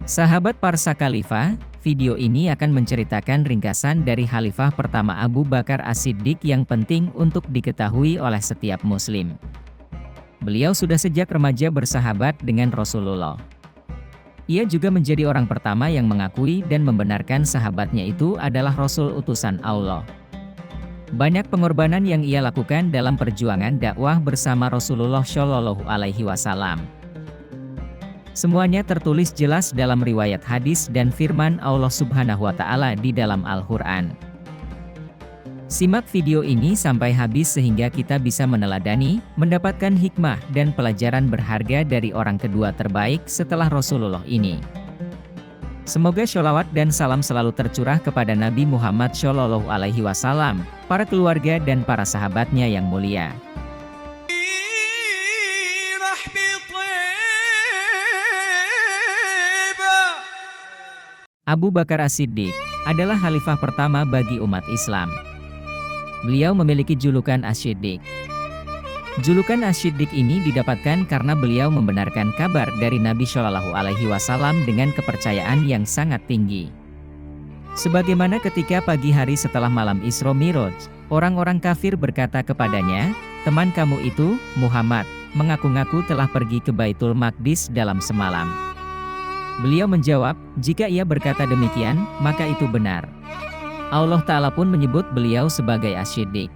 Sahabat Parsa Khalifah, video ini akan menceritakan ringkasan dari Khalifah pertama Abu Bakar As-Siddiq yang penting untuk diketahui oleh setiap muslim. Beliau sudah sejak remaja bersahabat dengan Rasulullah. Ia juga menjadi orang pertama yang mengakui dan membenarkan sahabatnya itu adalah Rasul utusan Allah. Banyak pengorbanan yang ia lakukan dalam perjuangan dakwah bersama Rasulullah Shallallahu Alaihi Wasallam. Semuanya tertulis jelas dalam riwayat hadis dan firman Allah Subhanahu wa Ta'ala di dalam Al-Quran. Simak video ini sampai habis sehingga kita bisa meneladani, mendapatkan hikmah dan pelajaran berharga dari orang kedua terbaik setelah Rasulullah ini. Semoga sholawat dan salam selalu tercurah kepada Nabi Muhammad Shallallahu Alaihi Wasallam, para keluarga dan para sahabatnya yang mulia. Abu Bakar As-Siddiq adalah khalifah pertama bagi umat Islam. Beliau memiliki julukan As-Siddiq. Julukan As-Siddiq ini didapatkan karena beliau membenarkan kabar dari Nabi Shallallahu Alaihi Wasallam dengan kepercayaan yang sangat tinggi. Sebagaimana ketika pagi hari setelah malam Isra Miraj, orang-orang kafir berkata kepadanya, "Teman kamu itu, Muhammad, mengaku-ngaku telah pergi ke Baitul Maqdis dalam semalam." Beliau menjawab, jika ia berkata demikian, maka itu benar. Allah Ta'ala pun menyebut beliau sebagai As-Siddiq.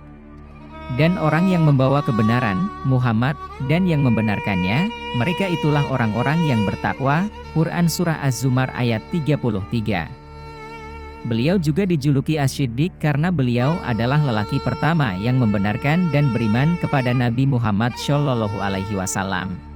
Dan orang yang membawa kebenaran, Muhammad, dan yang membenarkannya, mereka itulah orang-orang yang bertakwa. Quran Surah Az-Zumar ayat 33. Beliau juga dijuluki As-Siddiq karena beliau adalah lelaki pertama yang membenarkan dan beriman kepada Nabi Muhammad Shallallahu Alaihi Wasallam.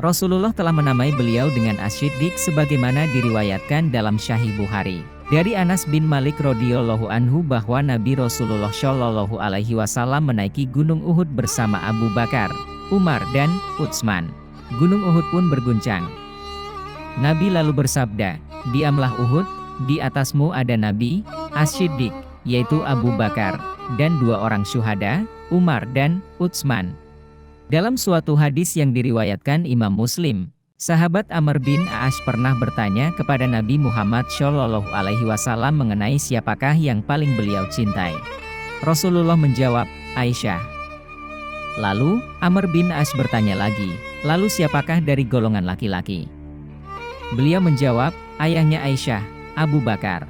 Rasulullah telah menamai beliau dengan As-Siddiq sebagaimana diriwayatkan dalam Sahih Bukhari. Dari Anas bin Malik radhiyallahu anhu bahwa Nabi Rasulullah Shallallahu Alaihi Wasallam menaiki Gunung Uhud bersama Abu Bakar, Umar dan Utsman. Gunung Uhud pun berguncang. Nabi lalu bersabda, "Diamlah Uhud, di atasmu ada Nabi, As-Siddiq, yaitu Abu Bakar, dan dua orang syuhada, Umar dan Utsman." Dalam suatu hadis yang diriwayatkan Imam Muslim, sahabat Amr bin As pernah bertanya kepada Nabi Muhammad Shallallahu Alaihi Wasallam mengenai siapakah yang paling beliau cintai. Rasulullah menjawab, "Aisyah." Lalu, Amr bin As bertanya lagi, "Lalu siapakah dari golongan laki-laki?" Beliau menjawab, "Ayahnya Aisyah, Abu Bakar."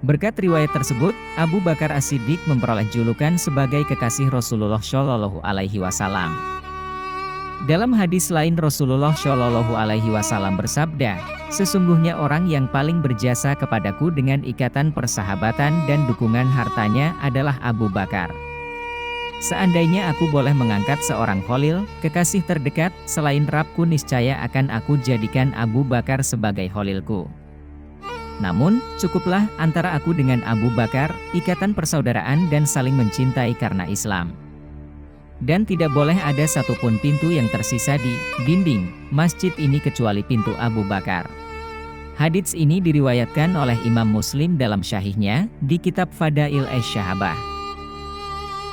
Berkat riwayat tersebut, Abu Bakar As-Siddiq memperoleh julukan sebagai kekasih Rasulullah Shallallahu Alaihi Wasallam. Dalam hadis lain Rasulullah Shallallahu Alaihi Wasallam bersabda, "Sesungguhnya orang yang paling berjasa kepadaku dengan ikatan persahabatan dan dukungan hartanya adalah Abu Bakar. Seandainya aku boleh mengangkat seorang khalil, kekasih terdekat, selain Rabbku niscaya akan aku jadikan Abu Bakar sebagai khalilku. Namun, cukuplah antara aku dengan Abu Bakar, ikatan persaudaraan dan saling mencintai karena Islam. Dan tidak boleh ada satupun pintu yang tersisa di dinding masjid ini kecuali pintu Abu Bakar." Hadits ini diriwayatkan oleh Imam Muslim dalam Syahihnya, di kitab Fadail Asy-Syahabah.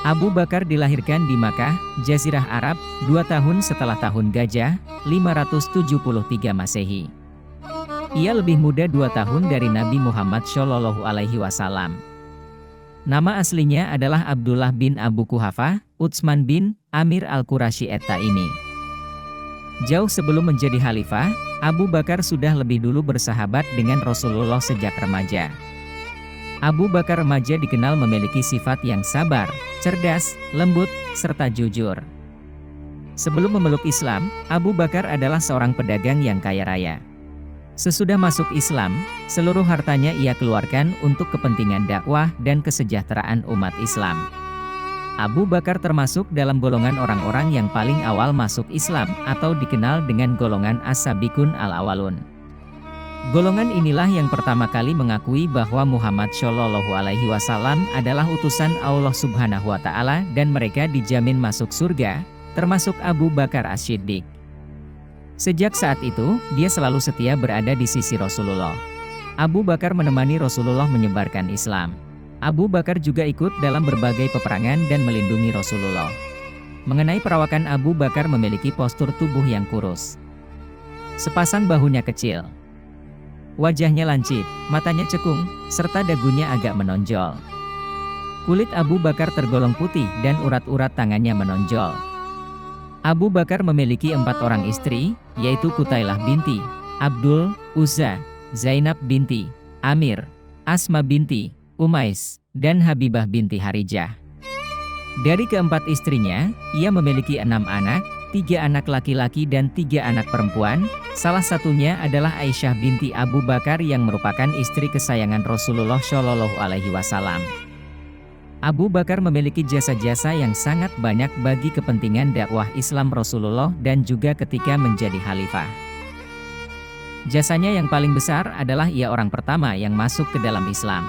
Abu Bakar dilahirkan di Makkah, Jazirah Arab, 2 tahun setelah tahun Gajah, 573 Masehi. Ia lebih muda 2 tahun dari Nabi Muhammad Shallallahu Alaihi Wasallam. Nama aslinya adalah Abdullah bin Abu Quhafah, Utsman bin Amir al-Qurasyi at-Taimi. Jauh sebelum menjadi khalifah, Abu Bakar sudah lebih dulu bersahabat dengan Rasulullah sejak remaja. Abu Bakar remaja dikenal memiliki sifat yang sabar, cerdas, lembut, serta jujur. Sebelum memeluk Islam, Abu Bakar adalah seorang pedagang yang kaya raya. Sesudah masuk Islam, seluruh hartanya ia keluarkan untuk kepentingan dakwah dan kesejahteraan umat Islam. Abu Bakar termasuk dalam golongan orang-orang yang paling awal masuk Islam atau dikenal dengan golongan As-Sabiqun al-Awwalun. Golongan inilah yang pertama kali mengakui bahwa Muhammad Shallallahu Alaihi Wasallam adalah utusan Allah Subhanahu wa Ta'ala dan mereka dijamin masuk surga, termasuk Abu Bakar As-Siddiq. Sejak saat itu, dia selalu setia berada di sisi Rasulullah. Abu Bakar menemani Rasulullah menyebarkan Islam. Abu Bakar juga ikut dalam berbagai peperangan dan melindungi Rasulullah. Mengenai perawakan Abu Bakar memiliki postur tubuh yang kurus. Sepasang bahunya kecil. Wajahnya lancip, matanya cekung, serta dagunya agak menonjol. Kulit Abu Bakar tergolong putih dan urat-urat tangannya menonjol. Abu Bakar memiliki 4 orang istri, yaitu Qutailah binti Abdul Uzza, Zainab binti Amir, Asma binti Umais, dan Habibah binti Harijah. Dari keempat istrinya, ia memiliki 6 anak, 3 anak laki-laki dan 3 anak perempuan. Salah satunya adalah Aisyah binti Abu Bakar yang merupakan istri kesayangan Rasulullah Shallallahu Alaihi Wasallam. Abu Bakar memiliki jasa-jasa yang sangat banyak bagi kepentingan dakwah Islam Rasulullah dan juga ketika menjadi khalifah. Jasanya yang paling besar adalah ia orang pertama yang masuk ke dalam Islam.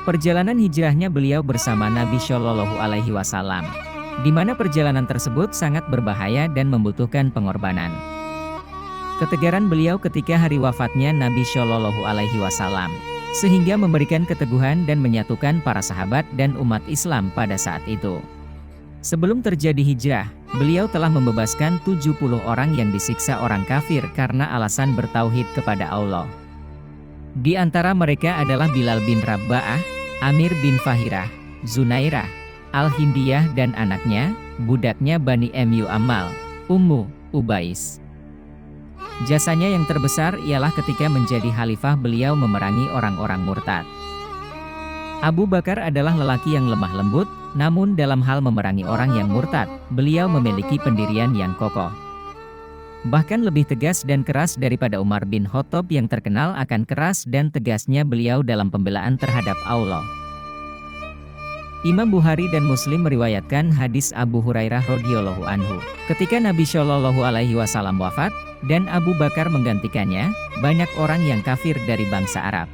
Perjalanan hijrahnya beliau bersama Nabi Shallallahu Alaihi Wasallam, di mana perjalanan tersebut sangat berbahaya dan membutuhkan pengorbanan. Ketegaran beliau ketika hari wafatnya Nabi Shallallahu Alaihi Wasallam, sehingga memberikan keteguhan dan menyatukan para sahabat dan umat Islam pada saat itu. Sebelum terjadi hijrah, beliau telah membebaskan 70 orang yang disiksa orang kafir karena alasan bertauhid kepada Allah. Di antara mereka adalah Bilal bin Rabba'ah, Amir bin Fahirah, Zunairah, Al-Hindiyah dan anaknya, budaknya Bani Mu Ammal, Ummu Ubais. Jasanya yang terbesar ialah ketika menjadi khalifah beliau memerangi orang-orang murtad. Abu Bakar adalah lelaki yang lemah lembut, namun dalam hal memerangi orang yang murtad, beliau memiliki pendirian yang kokoh. Bahkan lebih tegas dan keras daripada Umar bin Khattab yang terkenal akan keras dan tegasnya beliau dalam pembelaan terhadap Allah. Imam Bukhari dan Muslim meriwayatkan hadis Abu Hurairah radhiyallahu anhu. Ketika Nabi Shallallahu Alaihi Wasallam wafat dan Abu Bakar menggantikannya, banyak orang yang kafir dari bangsa Arab.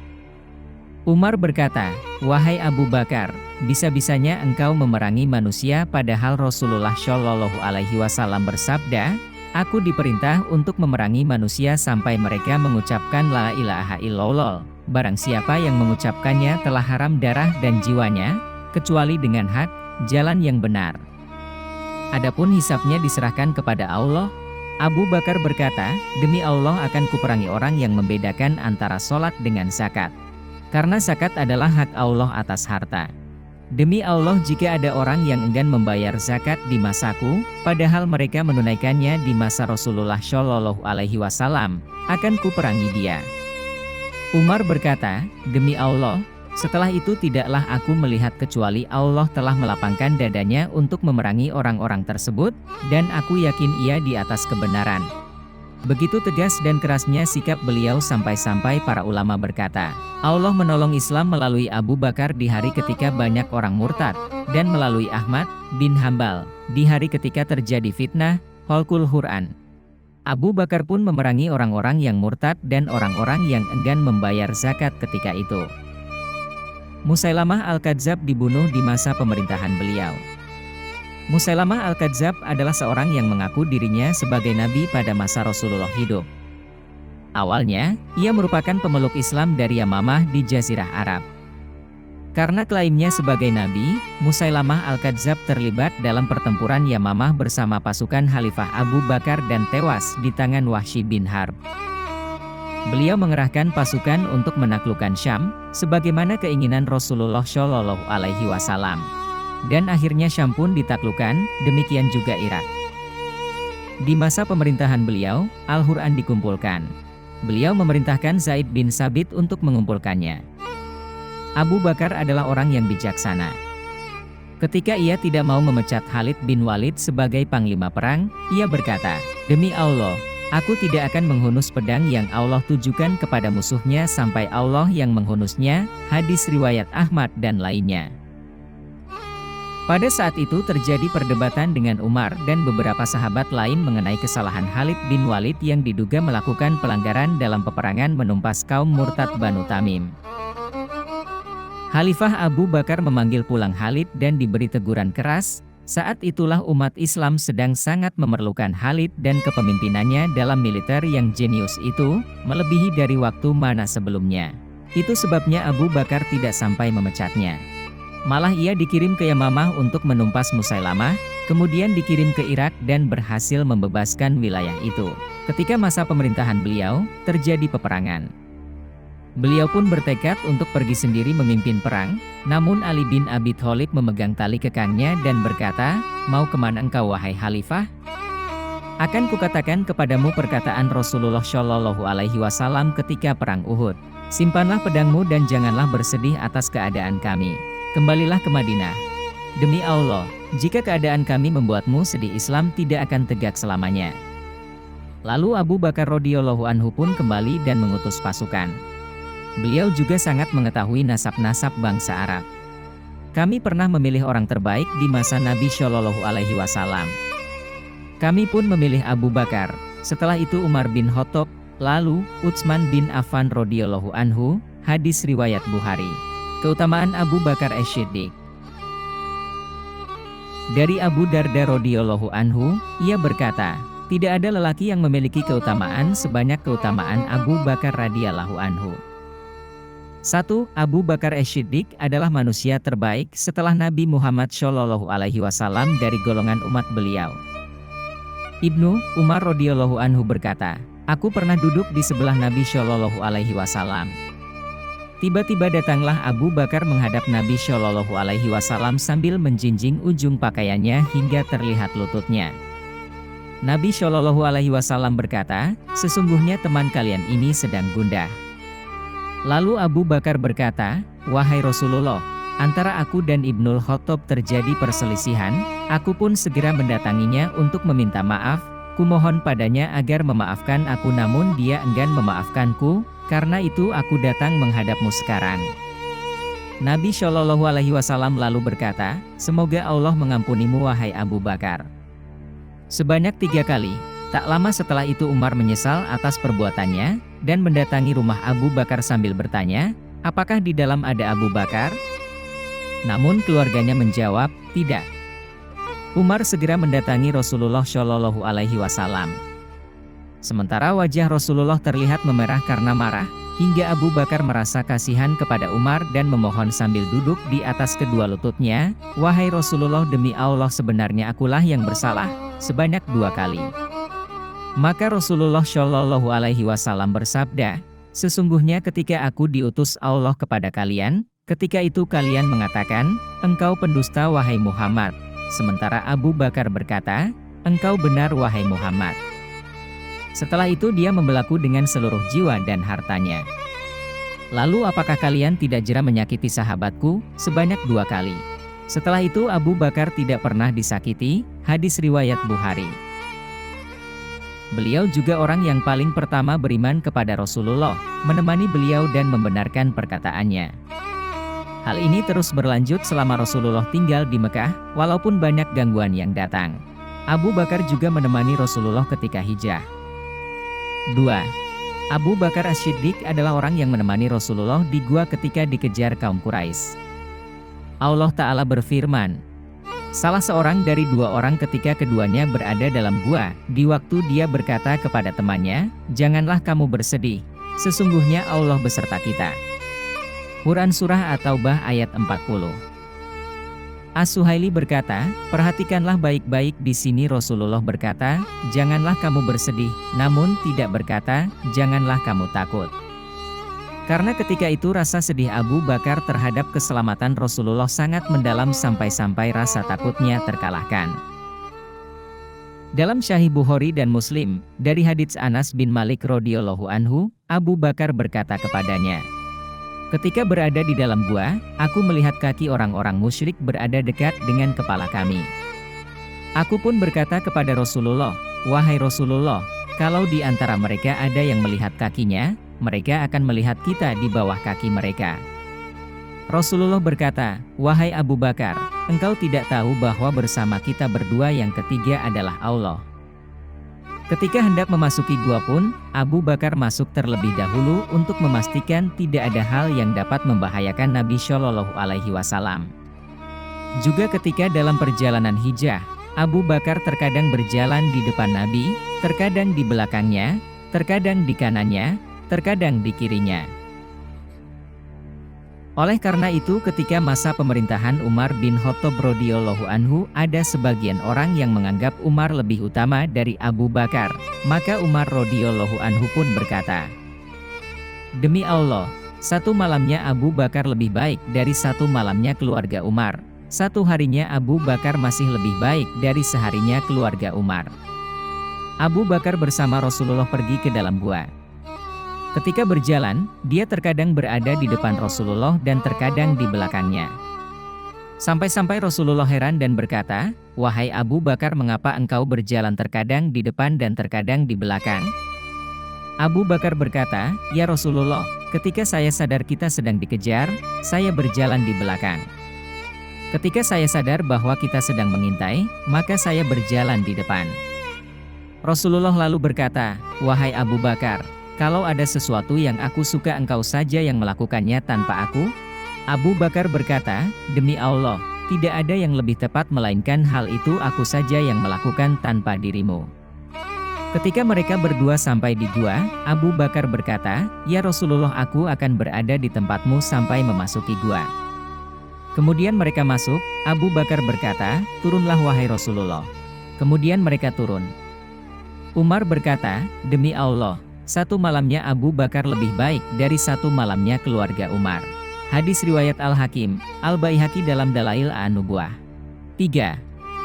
Umar berkata, "Wahai Abu Bakar, bisa-bisanya engkau memerangi manusia padahal Rasulullah Shallallahu Alaihi Wasallam bersabda, aku diperintah untuk memerangi manusia sampai mereka mengucapkan la ilaha illallah. Barang siapa yang mengucapkannya telah haram darah dan jiwanya, kecuali dengan hak, jalan yang benar. Adapun hisabnya diserahkan kepada Allah." Abu Bakar berkata, "Demi Allah akan kuperangi orang yang membedakan antara sholat dengan zakat. Karena zakat adalah hak Allah atas harta. Demi Allah jika ada orang yang enggan membayar zakat di masaku, padahal mereka menunaikannya di masa Rasulullah Shallallahu Alaihi Wasallam, akan kuperangi dia." Umar berkata, "Demi Allah, setelah itu tidaklah aku melihat kecuali Allah telah melapangkan dadanya untuk memerangi orang-orang tersebut, dan aku yakin ia di atas kebenaran." Begitu tegas dan kerasnya sikap beliau sampai-sampai para ulama berkata, Allah menolong Islam melalui Abu Bakar di hari ketika banyak orang murtad, dan melalui Ahmad bin Hambal di hari ketika terjadi fitnah Khalqul Quran. Abu Bakar pun memerangi orang-orang yang murtad dan orang-orang yang enggan membayar zakat ketika itu. Musailamah Al-Kadzab dibunuh di masa pemerintahan beliau. Musailamah Al-Kadzab adalah seorang yang mengaku dirinya sebagai nabi pada masa Rasulullah hidup. Awalnya, ia merupakan pemeluk Islam dari Yamamah di Jazirah Arab. Karena klaimnya sebagai nabi, Musailamah Al-Kadzab terlibat dalam pertempuran Yamamah bersama pasukan Khalifah Abu Bakar dan tewas di tangan Wahsy bin Harb. Beliau mengerahkan pasukan untuk menaklukkan Syam, sebagaimana keinginan Rasulullah Shallallahu Alaihi Wasallam. Dan akhirnya Syam pun ditaklukkan, demikian juga Irak. Di masa pemerintahan beliau, Al-Quran dikumpulkan. Beliau memerintahkan Zaid bin Sabit untuk mengumpulkannya. Abu Bakar adalah orang yang bijaksana. Ketika ia tidak mau memecat Khalid bin Walid sebagai panglima perang, ia berkata, "Demi Allah, aku tidak akan menghunus pedang yang Allah tujukan kepada musuhnya sampai Allah yang menghunusnya." Hadis riwayat Ahmad dan lainnya. Pada saat itu terjadi perdebatan dengan Umar dan beberapa sahabat lain mengenai kesalahan Khalid bin Walid yang diduga melakukan pelanggaran dalam peperangan menumpas kaum murtad Banu Tamim. Khalifah Abu Bakar memanggil pulang Khalid dan diberi teguran keras. Saat itulah umat Islam sedang sangat memerlukan Khalid dan kepemimpinannya dalam militer yang jenius itu, melebihi dari waktu mana sebelumnya. Itu sebabnya Abu Bakar tidak sampai memecatnya. Malah ia dikirim ke Yamamah untuk menumpas Musailamah, kemudian dikirim ke Irak dan berhasil membebaskan wilayah itu. Ketika masa pemerintahan beliau, terjadi peperangan. Beliau pun bertekad untuk pergi sendiri memimpin perang, namun Ali bin Abi Thalib memegang tali kekangnya dan berkata, "Mau kemana engkau wahai Khalifah? Akan kukatakan kepadamu perkataan Rasulullah Shallallahu Alaihi Wasallam ketika perang Uhud. Simpanlah pedangmu dan janganlah bersedih atas keadaan kami. Kembalilah ke Madinah. Demi Allah, jika keadaan kami membuatmu sedih, Islam tidak akan tegak selamanya." Lalu Abu Bakar radhiyallahu anhu pun kembali dan mengutus pasukan. Beliau juga sangat mengetahui nasab-nasab bangsa Arab. "Kami pernah memilih orang terbaik di masa Nabi Shallallahu Alaihi Wasallam. Kami pun memilih Abu Bakar, setelah itu Umar bin Khattab, lalu Utsman bin Affan radhiyallahu anhu." Hadis riwayat Bukhari. Keutamaan Abu Bakar As-Siddiq. Dari Abu Darda radhiyallahu anhu, ia berkata, "Tidak ada lelaki yang memiliki keutamaan sebanyak keutamaan Abu Bakar radhiyallahu anhu." 1. Abu Bakar As-Siddiq adalah manusia terbaik setelah Nabi Muhammad Shallallahu Alaihi Wasallam dari golongan umat beliau. Ibnu Umar radhiyallahu anhu berkata, "Aku pernah duduk di sebelah Nabi Shallallahu Alaihi Wasallam. Tiba-tiba datanglah Abu Bakar menghadap Nabi Shallallahu Alaihi Wasallam sambil menjinjing ujung pakaiannya hingga terlihat lututnya. Nabi Shallallahu Alaihi Wasallam berkata, 'Sesungguhnya teman kalian ini sedang gundah.' Lalu Abu Bakar berkata, 'Wahai Rasulullah, antara aku dan Ibnul Khattab terjadi perselisihan, aku pun segera mendatanginya untuk meminta maaf, kumohon padanya agar memaafkan aku namun dia enggan memaafkanku, karena itu aku datang menghadapmu sekarang.' Nabi Shallallahu Alaihi Wasallam lalu berkata, 'Semoga Allah mengampunimu wahai Abu Bakar.' Sebanyak 3 kali. Tak lama setelah itu Umar menyesal atas perbuatannya, dan mendatangi rumah Abu Bakar sambil bertanya, 'Apakah di dalam ada Abu Bakar?' Namun keluarganya menjawab, 'Tidak.' Umar segera mendatangi Rasulullah Shallallahu Alaihi Wasallam. Sementara wajah Rasulullah terlihat memerah karena marah, hingga Abu Bakar merasa kasihan kepada Umar dan memohon sambil duduk di atas kedua lututnya, 'Wahai Rasulullah, demi Allah sebenarnya akulah yang bersalah,' sebanyak 2 kali. Maka Rasulullah Shallallahu Alaihi Wasallam bersabda, 'Sesungguhnya ketika aku diutus Allah kepada kalian, ketika itu kalian mengatakan, engkau pendusta wahai Muhammad. Sementara Abu Bakar berkata, engkau benar wahai Muhammad. Setelah itu dia membelaku dengan seluruh jiwa dan hartanya. Lalu apakah kalian tidak jera menyakiti sahabatku? Sebanyak 2 kali. Setelah itu Abu Bakar tidak pernah disakiti." Hadis riwayat Bukhari. Beliau juga orang yang paling pertama beriman kepada Rasulullah, menemani beliau dan membenarkan perkataannya. Hal ini terus berlanjut selama Rasulullah tinggal di Mekah, walaupun banyak gangguan yang datang. Abu Bakar juga menemani Rasulullah ketika hijrah. 2. Abu Bakar As-Siddiq adalah orang yang menemani Rasulullah di gua ketika dikejar kaum Quraisy. Allah Ta'ala berfirman, salah seorang dari 2 orang ketika keduanya berada dalam gua, di waktu dia berkata kepada temannya, janganlah kamu bersedih, sesungguhnya Allah beserta kita. Quran Surah At-Taubah ayat 40. As-Suhaili berkata, perhatikanlah baik-baik di sini Rasulullah berkata, janganlah kamu bersedih, namun tidak berkata, janganlah kamu takut. Karena ketika itu rasa sedih Abu Bakar terhadap keselamatan Rasulullah sangat mendalam sampai-sampai rasa takutnya terkalahkan. Dalam Sahih Bukhari dan Muslim, dari hadits Anas bin Malik radhiyallahu anhu, Abu Bakar berkata kepadanya, ketika berada di dalam gua, aku melihat kaki orang-orang musyrik berada dekat dengan kepala kami. Aku pun berkata kepada Rasulullah, wahai Rasulullah, kalau di antara mereka ada yang melihat kakinya, mereka akan melihat kita di bawah kaki mereka. Rasulullah berkata, wahai Abu Bakar, engkau tidak tahu bahwa bersama kita berdua yang ketiga adalah Allah. Ketika hendak memasuki gua pun, Abu Bakar masuk terlebih dahulu untuk memastikan tidak ada hal yang dapat membahayakan Nabi Shallallahu Alaihi Wasallam. Juga ketika dalam perjalanan hijrah, Abu Bakar terkadang berjalan di depan Nabi, terkadang di belakangnya, terkadang di kanannya, terkadang di kirinya. Oleh karena itu ketika masa pemerintahan Umar bin Khattab radhiyallahu anhu ada sebagian orang yang menganggap Umar lebih utama dari Abu Bakar, maka Umar radhiyallahu anhu pun berkata, "Demi Allah, satu malamnya Abu Bakar lebih baik dari satu malamnya keluarga Umar. Satu harinya Abu Bakar masih lebih baik dari seharinya keluarga Umar." Abu Bakar bersama Rasulullah pergi ke dalam gua. Ketika berjalan, dia terkadang berada di depan Rasulullah dan terkadang di belakangnya. Sampai-sampai Rasulullah heran dan berkata, "Wahai Abu Bakar, mengapa engkau berjalan terkadang di depan dan terkadang di belakang?" Abu Bakar berkata, "Ya Rasulullah, ketika saya sadar kita sedang dikejar, saya berjalan di belakang. Ketika saya sadar bahwa kita sedang mengintai, maka saya berjalan di depan." Rasulullah lalu berkata, "Wahai Abu Bakar, kalau ada sesuatu yang aku suka engkau saja yang melakukannya tanpa aku?" Abu Bakar berkata, "Demi Allah, tidak ada yang lebih tepat melainkan hal itu aku saja yang melakukan tanpa dirimu." Ketika mereka berdua sampai di gua, Abu Bakar berkata, "Ya Rasulullah, aku akan berada di tempatmu sampai memasuki gua." Kemudian mereka masuk, Abu Bakar berkata, "Turunlah wahai Rasulullah." Kemudian mereka turun. Umar berkata, "Demi Allah, satu malamnya Abu Bakar lebih baik dari satu malamnya keluarga Umar." Hadis riwayat Al-Hakim, Al-Baihaqi dalam Dalail An-Nubuwah. 3.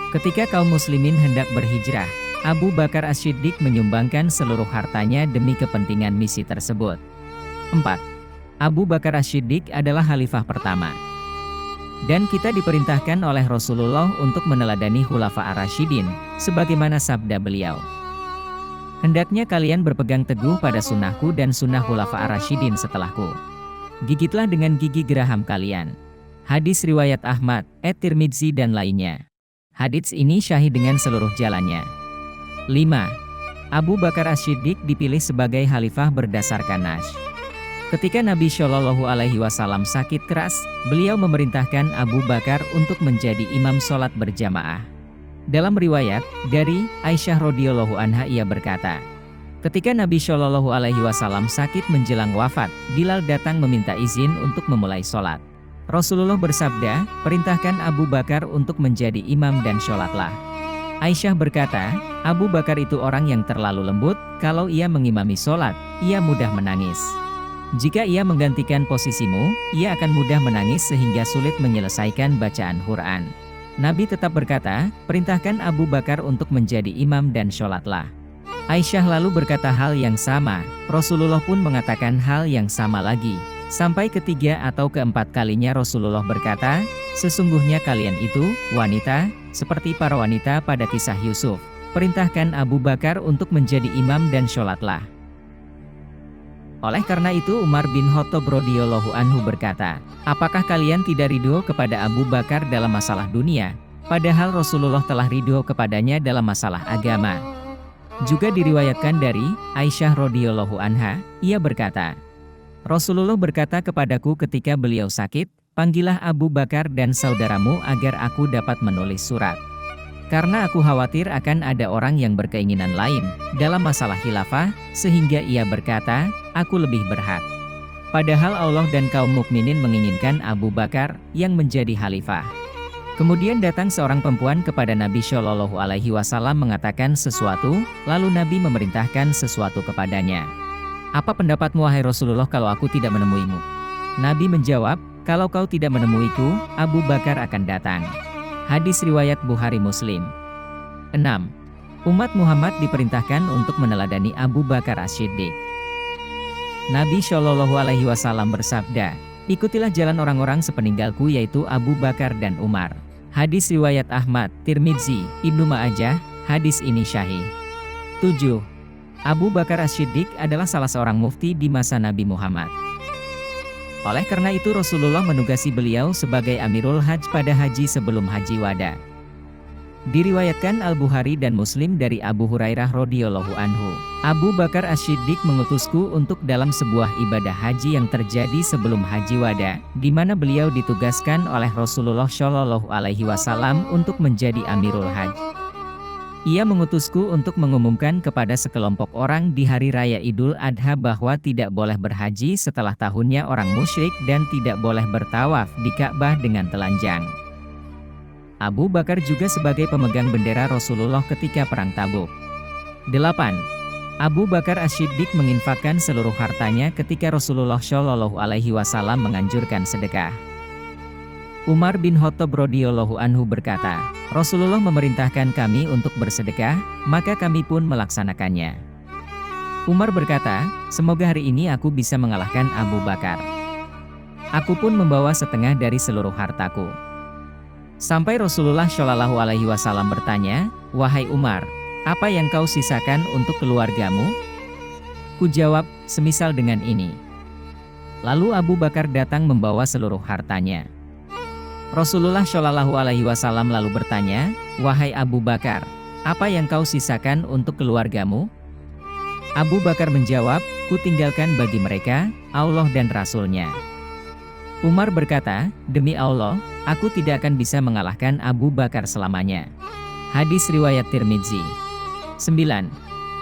Ketika kaum muslimin hendak berhijrah, Abu Bakar As-Siddiq menyumbangkan seluruh hartanya demi kepentingan misi tersebut. 4. Abu Bakar As-Siddiq adalah khalifah pertama. Dan kita diperintahkan oleh Rasulullah untuk meneladani Khulafa Ar-Rasyidin, sebagaimana sabda beliau, "Hendaknya kalian berpegang teguh pada sunnahku dan sunnah Khulafa Ar-Rasyidin setelahku. Gigitlah dengan gigi geraham kalian." Hadis riwayat Ahmad, At-Tirmidzi dan lainnya. Hadits ini sahih dengan seluruh jalannya. 5. Abu Bakar As-Siddiq dipilih sebagai khalifah berdasarkan nas. Ketika Nabi Shallallahu Alaihi Wasallam sakit keras, beliau memerintahkan Abu Bakar untuk menjadi imam sholat berjamaah. Dalam riwayat dari Aisyah radhiyallahu anha, ia berkata, ketika Nabi Shallallahu Alaihi Wasallam sakit menjelang wafat, Bilal datang meminta izin untuk memulai sholat. Rasulullah bersabda, "Perintahkan Abu Bakar untuk menjadi imam dan sholatlah." Aisyah berkata, "Abu Bakar itu orang yang terlalu lembut, kalau ia mengimami sholat, ia mudah menangis. Jika ia menggantikan posisimu, ia akan mudah menangis sehingga sulit menyelesaikan bacaan Quran." Nabi tetap berkata, "Perintahkan Abu Bakar untuk menjadi imam dan sholatlah." Aisyah lalu berkata hal yang sama, Rasulullah pun mengatakan hal yang sama lagi. Sampai ketiga atau keempat kalinya Rasulullah berkata, "Sesungguhnya kalian itu, wanita, seperti para wanita pada kisah Yusuf. Perintahkan Abu Bakar untuk menjadi imam dan sholatlah." Oleh karena itu Umar bin Khattab radhiyallahu anhu berkata, "Apakah kalian tidak ridho kepada Abu Bakar dalam masalah dunia, padahal Rasulullah telah ridho kepadanya dalam masalah agama?" Juga diriwayatkan dari Aisyah radhiyallahu anha, ia berkata, Rasulullah berkata kepadaku ketika beliau sakit, "Panggillah Abu Bakar dan saudaramu agar aku dapat menulis surat. Karena aku khawatir akan ada orang yang berkeinginan lain dalam masalah khilafah, sehingga ia berkata, aku lebih berhak. Padahal Allah dan kaum mukminin menginginkan Abu Bakar yang menjadi khalifah." Kemudian datang seorang perempuan kepada Nabi Shallallahu Alaihi Wasallam mengatakan sesuatu, lalu Nabi memerintahkan sesuatu kepadanya. "Apa pendapatmu wahai Rasulullah kalau aku tidak menemuimu?" Nabi menjawab, "Kalau kau tidak menemuiku, Abu Bakar akan datang." Hadis riwayat Bukhari Muslim. 6. Umat Muhammad diperintahkan untuk meneladani Abu Bakar As-Siddiq. Nabi Shallallahu Alaihi Wasallam bersabda, "Ikutilah jalan orang-orang sepeninggalku yaitu Abu Bakar dan Umar." Hadis riwayat Ahmad, Tirmidzi, Ibnu Ma'ajah. Hadis ini sahih. 7. Abu Bakar As-Siddiq adalah salah seorang mufti di masa Nabi Muhammad. Oleh karena itu Rasulullah menugasi beliau sebagai Amirul Hajj pada haji sebelum Haji Wada. Diriwayatkan Al-Bukhari dan Muslim dari Abu Hurairah radhiyallahu anhu, "Abu Bakar As-Siddiq mengutusku untuk dalam sebuah ibadah haji yang terjadi sebelum Haji Wada, di mana beliau ditugaskan oleh Rasulullah Shallallahu Alaihi Wasallam untuk menjadi Amirul Hajj. Ia mengutusku untuk mengumumkan kepada sekelompok orang di hari raya Idul Adha bahwa tidak boleh berhaji setelah tahunnya orang musyrik dan tidak boleh bertawaf di Ka'bah dengan telanjang." Abu Bakar juga sebagai pemegang bendera Rasulullah ketika Perang Tabuk. 8. Abu Bakar As-Siddiq menginfakkan seluruh hartanya ketika Rasulullah Shallallahu Alaihi Wasallam menganjurkan sedekah. Umar bin Khattab radhiyallahu anhu berkata, Rasulullah memerintahkan kami untuk bersedekah, maka kami pun melaksanakannya. Umar berkata, semoga hari ini aku bisa mengalahkan Abu Bakar. Aku pun membawa setengah dari seluruh hartaku. Sampai Rasulullah Shallallahu Alaihi Wasallam bertanya, wahai Umar, apa yang kau sisakan untuk keluargamu? Kujawab, semisal dengan ini. Lalu Abu Bakar datang membawa seluruh hartanya. Rasulullah Shallallahu Alaihi Wasallam lalu bertanya, wahai Abu Bakar, apa yang kau sisakan untuk keluargamu? Abu Bakar menjawab, ku tinggalkan bagi mereka, Allah dan Rasul-Nya. Umar berkata, demi Allah, aku tidak akan bisa mengalahkan Abu Bakar selamanya. Hadis riwayat Tirmidzi. 9.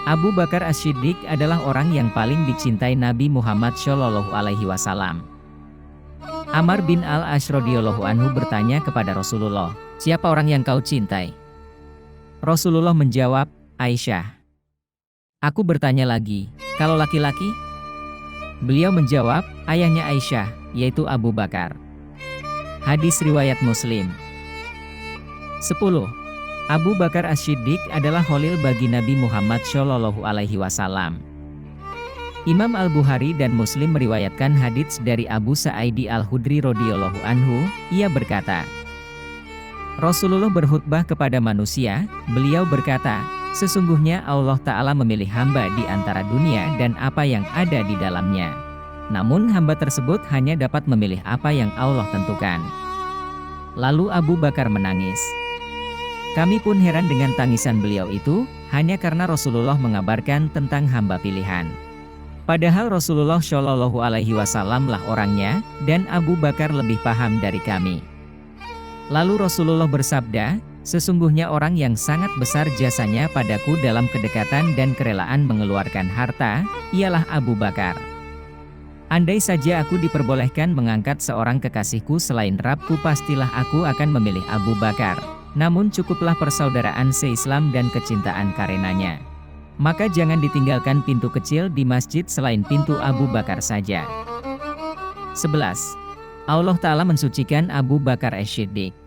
Abu Bakar As-Siddiq adalah orang yang paling dicintai Nabi Muhammad Shallallahu Alaihi Wasallam. Amr bin Al-As radhiyallahu anhu bertanya kepada Rasulullah, siapa orang yang kau cintai? Rasulullah menjawab, Aisyah. Aku bertanya lagi, kalau laki-laki? Beliau menjawab, ayahnya Aisyah, yaitu Abu Bakar. Hadis riwayat Muslim. 10. Abu Bakar As-Siddiq adalah khalil bagi Nabi Muhammad Shallallahu Alaihi Wasallam. Imam Al-Bukhari dan Muslim meriwayatkan hadits dari Abu Sa'idi Al-Khudri radhiyallahu anhu, ia berkata, Rasulullah berkhutbah kepada manusia, beliau berkata, sesungguhnya Allah Ta'ala memilih hamba di antara dunia dan apa yang ada di dalamnya. Namun hamba tersebut hanya dapat memilih apa yang Allah tentukan. Lalu Abu Bakar menangis. Kami pun heran dengan tangisan beliau itu, hanya karena Rasulullah mengabarkan tentang hamba pilihan. Padahal Rasulullah Shallallahu Alaihi Wasallam lah orangnya, dan Abu Bakar lebih paham dari kami. Lalu Rasulullah bersabda, sesungguhnya orang yang sangat besar jasanya padaku dalam kedekatan dan kerelaan mengeluarkan harta, ialah Abu Bakar. Andai saja aku diperbolehkan mengangkat seorang kekasihku selain Rabbku, pastilah aku akan memilih Abu Bakar. Namun cukuplah persaudaraan se-Islam dan kecintaan karenanya. Maka jangan ditinggalkan pintu kecil di masjid selain pintu Abu Bakar saja. 11. Allah Ta'ala mensucikan Abu Bakar As-Siddiq.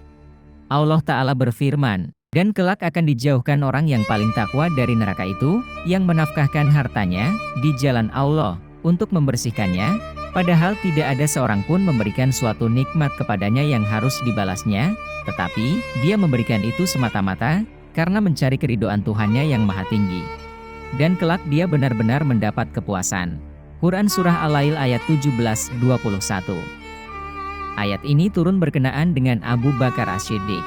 Allah Ta'ala berfirman, dan kelak akan dijauhkan orang yang paling takwa dari neraka itu, yang menafkahkan hartanya di jalan Allah untuk membersihkannya, padahal tidak ada seorang pun memberikan suatu nikmat kepadanya yang harus dibalasnya, tetapi dia memberikan itu semata-mata karena mencari keridhaan Tuhannya yang maha tinggi. Dan kelak dia benar-benar mendapat kepuasan. Quran Surah Al-Lail ayat 17-21. Ayat ini turun berkenaan dengan Abu Bakar As-Siddiq.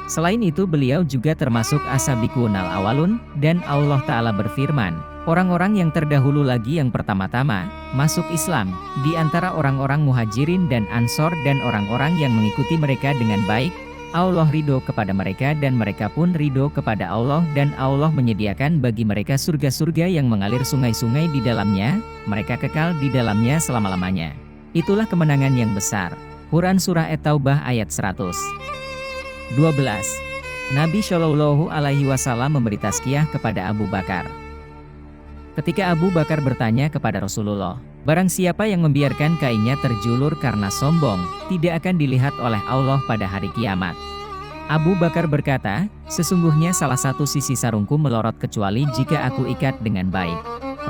Selain itu beliau juga termasuk as-sabiqun al-awwalun, dan Allah Ta'ala berfirman, orang-orang yang terdahulu lagi yang pertama-tama masuk Islam, di antara orang-orang muhajirin dan ansor dan orang-orang yang mengikuti mereka dengan baik, Allah ridho kepada mereka dan mereka pun ridho kepada Allah, dan Allah menyediakan bagi mereka surga-surga yang mengalir sungai-sungai di dalamnya, mereka kekal di dalamnya selama-lamanya. Itulah kemenangan yang besar. Quran Surah At-Taubah ayat 100. 12. Nabi Shallallahu Alaihi Wasallam memberi tazkiyah kepada Abu Bakar. Ketika Abu Bakar bertanya kepada Rasulullah, barang siapa yang membiarkan kainnya terjulur karena sombong, tidak akan dilihat oleh Allah pada hari kiamat. Abu Bakar berkata, sesungguhnya salah satu sisi sarungku melorot kecuali jika aku ikat dengan baik.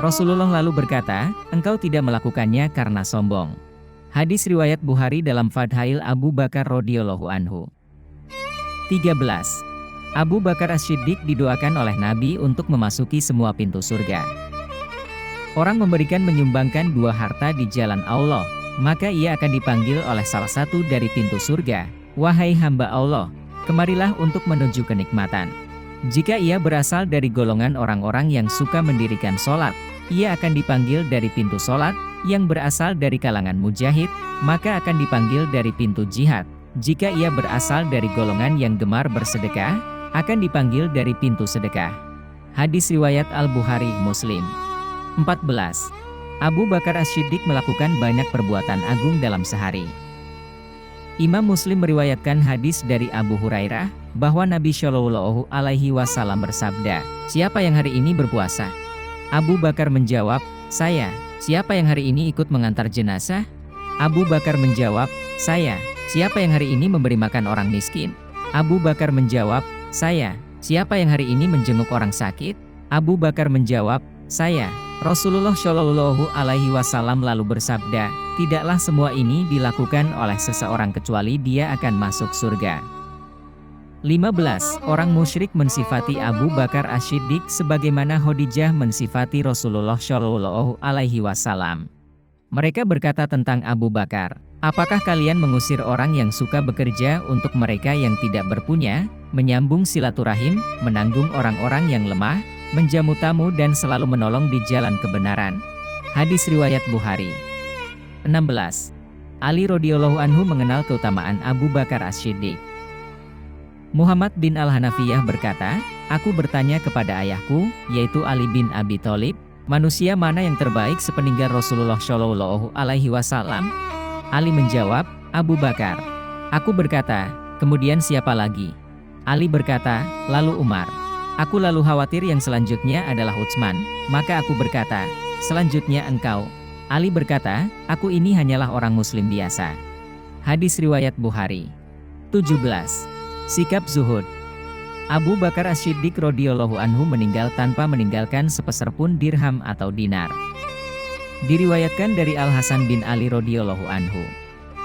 Rasulullah lalu berkata, engkau tidak melakukannya karena sombong. Hadis riwayat Bukhari dalam Fadhail Abu Bakar radhiyallahu anhu. 13. Abu Bakar As-Siddiq didoakan oleh Nabi untuk memasuki semua pintu surga. Orang memberikan menyumbangkan dua harta di jalan Allah, maka ia akan dipanggil oleh salah satu dari pintu surga, wahai hamba Allah, kemarilah untuk menuju kenikmatan. Jika ia berasal dari golongan orang-orang yang suka mendirikan sholat, ia akan dipanggil dari pintu sholat. Yang berasal dari kalangan mujahid, maka akan dipanggil dari pintu jihad. Jika ia berasal dari golongan yang gemar bersedekah, akan dipanggil dari pintu sedekah. Hadis riwayat Al-Bukhari Muslim. 14. Abu Bakar As-Siddiq melakukan banyak perbuatan agung dalam sehari. Imam Muslim meriwayatkan hadis dari Abu Hurairah, bahwa Nabi Shallallahu Alaihi Wasallam bersabda, siapa yang hari ini berpuasa? Abu Bakar menjawab, "Saya." "Siapa yang hari ini ikut mengantar jenazah?" Abu Bakar menjawab, "Saya." "Siapa yang hari ini memberi makan orang miskin?" Abu Bakar menjawab, "Saya." "Siapa yang hari ini menjenguk orang sakit?" Abu Bakar menjawab, "Saya." Rasulullah Shallallahu Alaihi Wasallam lalu bersabda, "Tidaklah semua ini dilakukan oleh seseorang kecuali dia akan masuk surga." 15. Orang musyrik mensifati Abu Bakar As-Siddiq sebagaimana Khadijah mensifati Rasulullah Shallallahu Alaihi Wasallam. Mereka berkata tentang Abu Bakar, "Apakah kalian mengusir orang yang suka bekerja untuk mereka yang tidak berpunya, menyambung silaturahim, menanggung orang-orang yang lemah, menjamu tamu dan selalu menolong di jalan kebenaran?" Hadis riwayat Bukhari. 16. Ali radhiyallahu anhu mengenal keutamaan Abu Bakar As-Siddiq. Muhammad bin Al-Hanafiyah berkata, "Aku bertanya kepada ayahku, yaitu Ali bin Abi Thalib, manusia mana yang terbaik sepeninggal Rasulullah Shallallahu Alaihi Wasallam?" Ali menjawab, "Abu Bakar." Aku berkata, "Kemudian siapa lagi?" Ali berkata, "Lalu Umar." Aku lalu khawatir yang selanjutnya adalah Utsman, maka aku berkata, "Selanjutnya engkau." Ali berkata, "Aku ini hanyalah orang muslim biasa." Hadis riwayat Bukhari. 17. Sikap zuhud. Abu Bakar As-Siddiq radhiyallahu anhu meninggal tanpa meninggalkan sepeser pun dirham atau dinar. Diriwayatkan dari Al-Hasan bin Ali radhiyallahu anhu.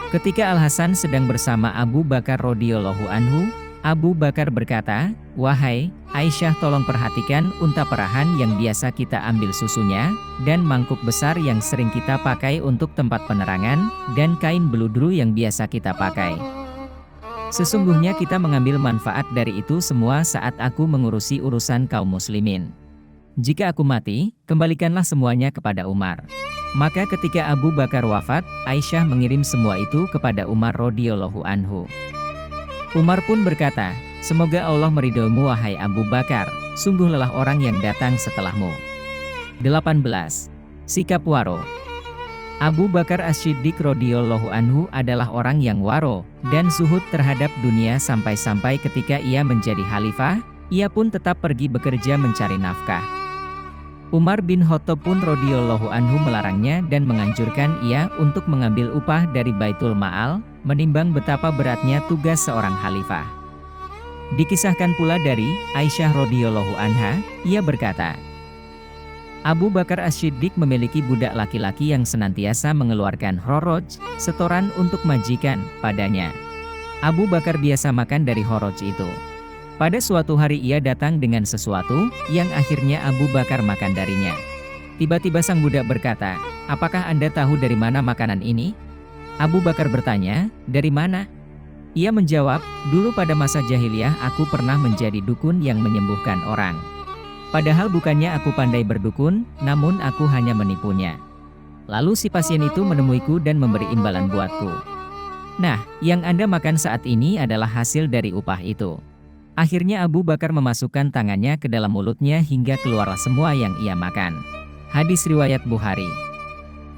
Ketika Al-Hasan sedang bersama Abu Bakar radhiyallahu anhu, Abu Bakar berkata, "Wahai Aisyah, tolong perhatikan unta perahan yang biasa kita ambil susunya, dan mangkuk besar yang sering kita pakai untuk tempat penerangan, dan kain beludru yang biasa kita pakai. Sesungguhnya kita mengambil manfaat dari itu semua saat aku mengurusi urusan kaum muslimin. Jika aku mati, kembalikanlah semuanya kepada Umar." Maka ketika Abu Bakar wafat, Aisyah mengirim semua itu kepada Umar radhiyallahu anhu. Umar pun berkata, "Semoga Allah meridhoimu wahai Abu Bakar, sungguh lelah orang yang datang setelahmu." 18. Sikap waro. Abu Bakar As-Siddiq radhiyallahu anhu adalah orang yang waro dan zuhud terhadap dunia sampai-sampai ketika ia menjadi khalifah, ia pun tetap pergi bekerja mencari nafkah. Umar bin Khattab pun radhiyallahu anhu melarangnya dan menganjurkan ia untuk mengambil upah dari Baitul Ma'al, menimbang betapa beratnya tugas seorang khalifah. Dikisahkan pula dari Aisyah radhiyallahu anha, ia berkata, Abu Bakar As-Siddiq memiliki budak laki-laki yang senantiasa mengeluarkan kharaj, setoran untuk majikan, padanya. Abu Bakar biasa makan dari kharaj itu. Pada suatu hari ia datang dengan sesuatu, yang akhirnya Abu Bakar makan darinya. Tiba-tiba sang budak berkata, "Apakah Anda tahu dari mana makanan ini?" Abu Bakar bertanya, "Dari mana?" Ia menjawab, "Dulu pada masa jahiliyah aku pernah menjadi dukun yang menyembuhkan orang. Padahal bukannya aku pandai berdukun, namun aku hanya menipunya. Lalu si pasien itu menemuiku dan memberi imbalan buatku. Nah, yang Anda makan saat ini adalah hasil dari upah itu." Akhirnya Abu Bakar memasukkan tangannya ke dalam mulutnya hingga keluarlah semua yang ia makan. Hadis riwayat Bukhari.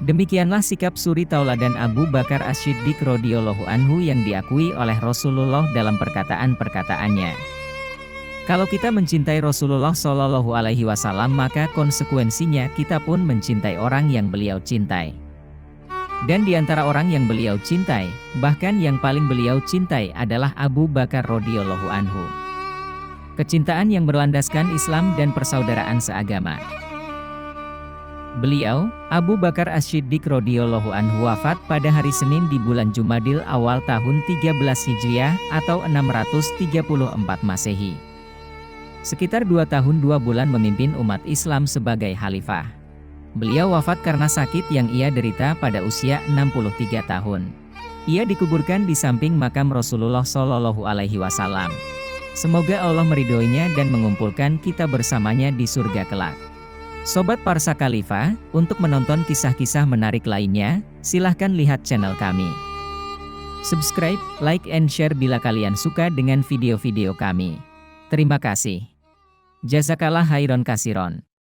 Demikianlah sikap suri tauladan Abu Bakar As-Siddiq radhiyallahu anhu yang diakui oleh Rasulullah dalam perkataan-perkataannya. Kalau kita mencintai Rasulullah Shallallahu Alaihi Wasallam, maka konsekuensinya kita pun mencintai orang yang beliau cintai. Dan di antara orang yang beliau cintai, bahkan yang paling beliau cintai adalah Abu Bakar radhiyallahu anhu. Kecintaan yang berlandaskan Islam dan persaudaraan seagama. Beliau, Abu Bakar As-Siddiq radhiyallahu anhu wafat pada hari Senin di bulan Jumadil awal tahun 13 Hijriah atau 634 Masehi. Sekitar 2 tahun 2 bulan memimpin umat Islam sebagai khalifah. Beliau wafat karena sakit yang ia derita pada usia 63 tahun. Ia dikuburkan di samping makam Rasulullah Shallallahu Alaihi Wasallam. Semoga Allah meridhoinya dan mengumpulkan kita bersamanya di surga kelak. Sobat Parsa Khalifah, untuk menonton kisah-kisah menarik lainnya, silahkan lihat channel kami. Subscribe, like, and share bila kalian suka dengan video-video kami. Terima kasih. Jazakallah khairon kasiron.